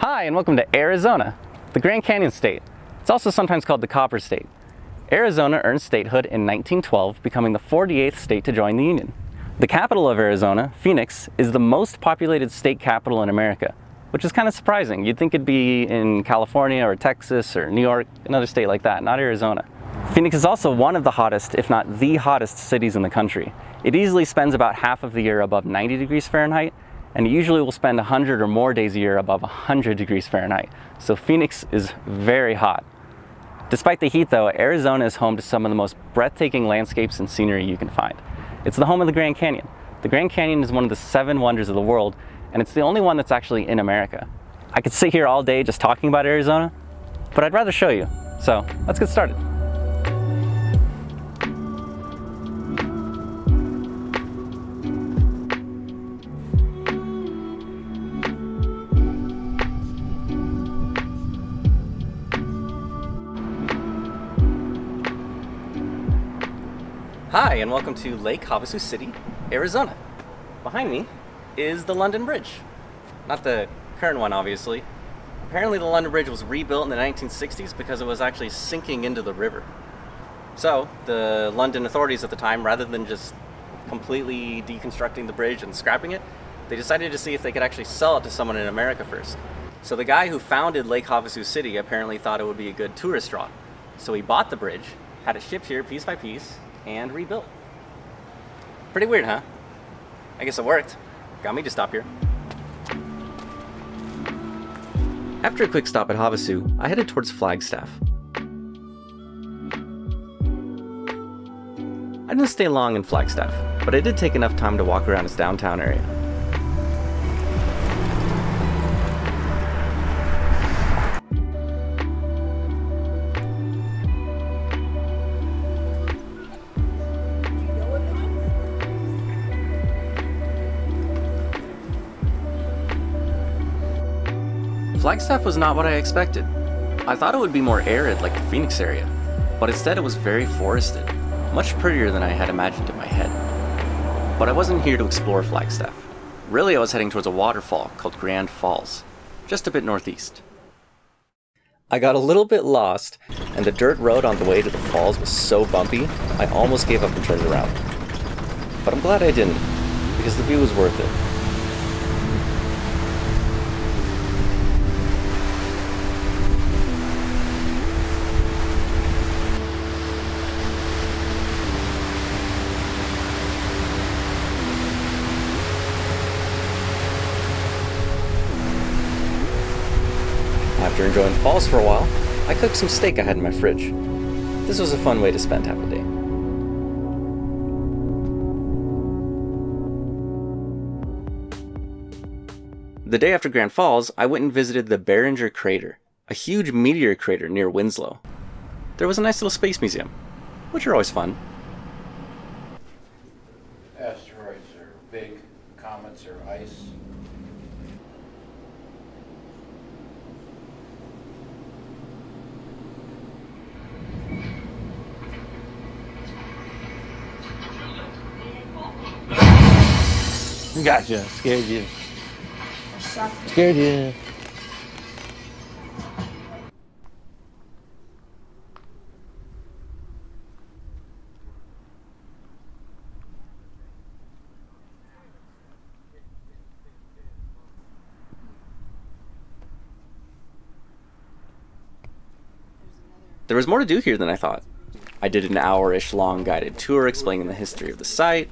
Hi, and welcome to Arizona, the Grand Canyon State. It's also sometimes called the Copper State. Arizona earned statehood in 1912, becoming the 48th state to join the Union. The capital of Arizona, Phoenix, is the most populated state capital in America, which is kind of surprising. You'd think it'd be in California or Texas or New York, another state like that, not Arizona. Phoenix is also one of the hottest, if not the hottest, cities in the country. It easily spends about half of the year above 90 degrees Fahrenheit, and usually will spend 100 or more days a year above 100 degrees Fahrenheit. So Phoenix is very hot. Despite the heat though, Arizona is home to some of the most breathtaking landscapes and scenery you can find. It's the home of the Grand Canyon. The Grand Canyon is one of the 7 wonders of the world, and it's the only one that's actually in America. I could sit here all day just talking about Arizona, but I'd rather show you. So let's get started. Hi, and welcome to Lake Havasu City, Arizona. Behind me is the London Bridge. Not the current one, obviously. Apparently the London Bridge was rebuilt in the 1960s because it was actually sinking into the river. So, the London authorities at the time, rather than just completely deconstructing the bridge and scrapping it, they decided to see if they could actually sell it to someone in America first. So the guy who founded Lake Havasu City apparently thought it would be a good tourist draw. So he bought the bridge, had it shipped here piece by piece, and rebuilt. Pretty weird, huh? I guess it worked. Got me to stop here. After a quick stop at Havasu, I headed towards Flagstaff. I didn't stay long in Flagstaff, but I did take enough time to walk around its downtown area. Flagstaff was not what I expected. I thought it would be more arid like the Phoenix area, but instead it was very forested, much prettier than I had imagined in my head. But I wasn't here to explore Flagstaff. Really, I was heading towards a waterfall called Grand Falls, just a bit northeast. I got a little bit lost, and the dirt road on the way to the falls was so bumpy, I almost gave up and turned around. But I'm glad I didn't, because the view was worth it. After enjoying the falls for a while, I cooked some steak I had in my fridge. This was a fun way to spend half a day. The day after Grand Falls, I went and visited the Barringer crater, a huge meteor crater near Winslow. There was a nice little space museum, which are always fun. Asteroids are big, comets are ice. Gotcha. Scared you. Scared you. There was more to do here than I thought. I did an hour-ish long guided tour explaining the history of the site.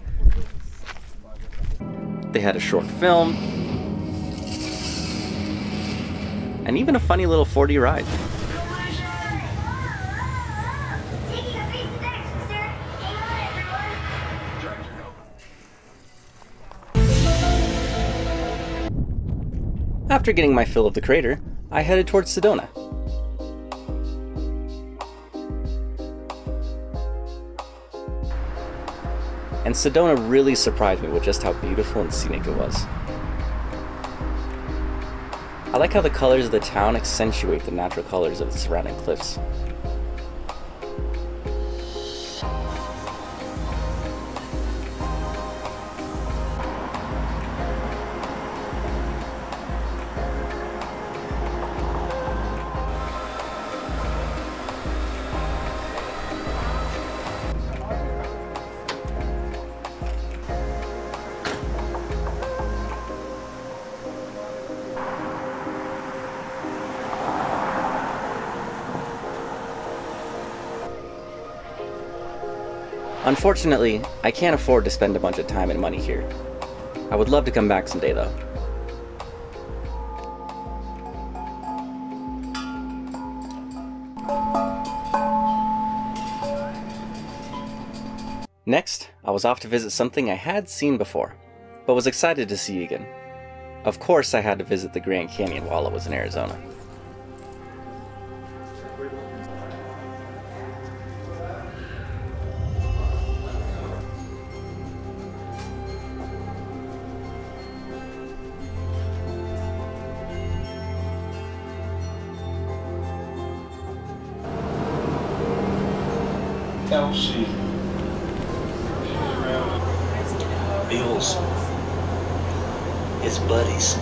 They had a short film, and even a funny little 4D ride. After getting my fill of the crater, I headed towards Sedona. And Sedona really surprised me with just how beautiful and scenic it was. I like how the colors of the town accentuate the natural colors of the surrounding cliffs. Unfortunately, I can't afford to spend a bunch of time and money here. I would love to come back someday though. Next, I was off to visit something I had seen before, but was excited to see again. Of course I had to visit the Grand Canyon while I was in Arizona. LC. Bills. His buddies.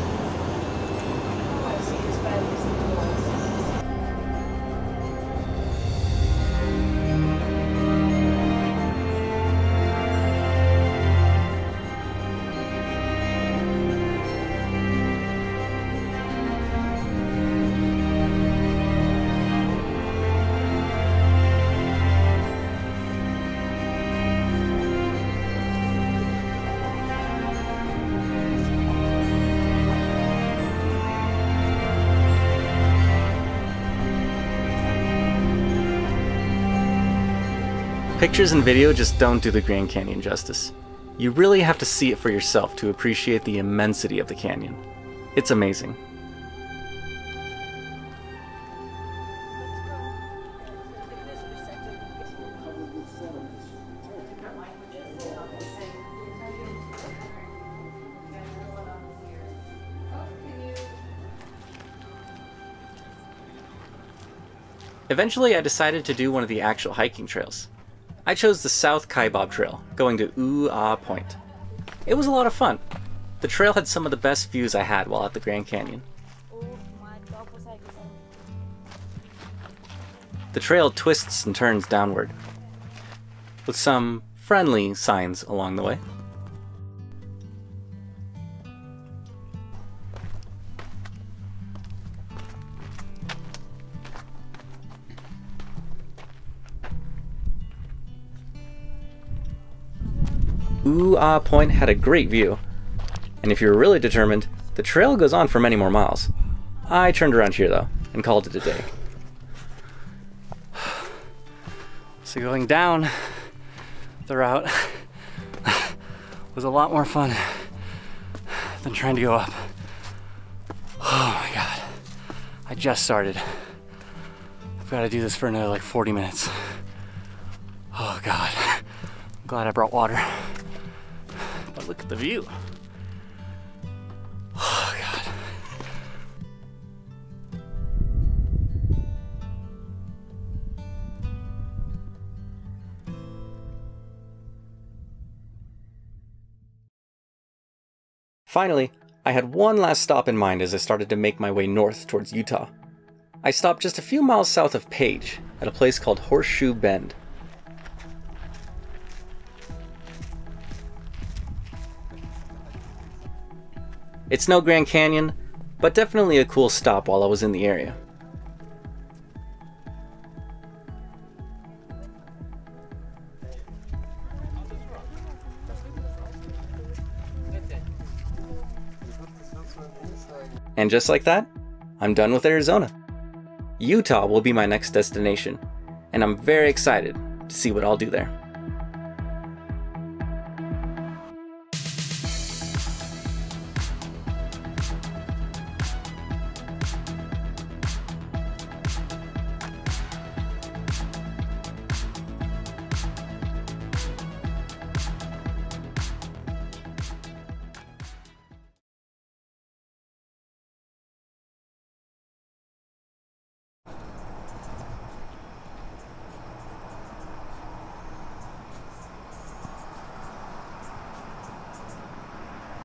Pictures and video just don't do the Grand Canyon justice. You really have to see it for yourself to appreciate the immensity of the canyon. It's amazing. Eventually I decided to do one of the actual hiking trails. I chose the South Kaibab Trail, going to Ooh-Ah Point. It was a lot of fun. The trail had some of the best views I had while at the Grand Canyon. The trail twists and turns downward, with some friendly signs along the way. Ooh-Ah Point had a great view, and if you're really determined, the trail goes on for many more miles. I turned around here though, and called it a day. So going down the route was a lot more fun than trying to go up. Oh my god, I just started. I've got to do this for another like 40 minutes. Oh god, I'm glad I brought water. But look at the view. Oh god. Finally, I had one last stop in mind as I started to make my way north towards Utah. I stopped just a few miles south of Page at a place called Horseshoe Bend. It's no Grand Canyon, but definitely a cool stop while I was in the area. And just like that, I'm done with Arizona. Utah will be my next destination, and I'm very excited to see what I'll do there.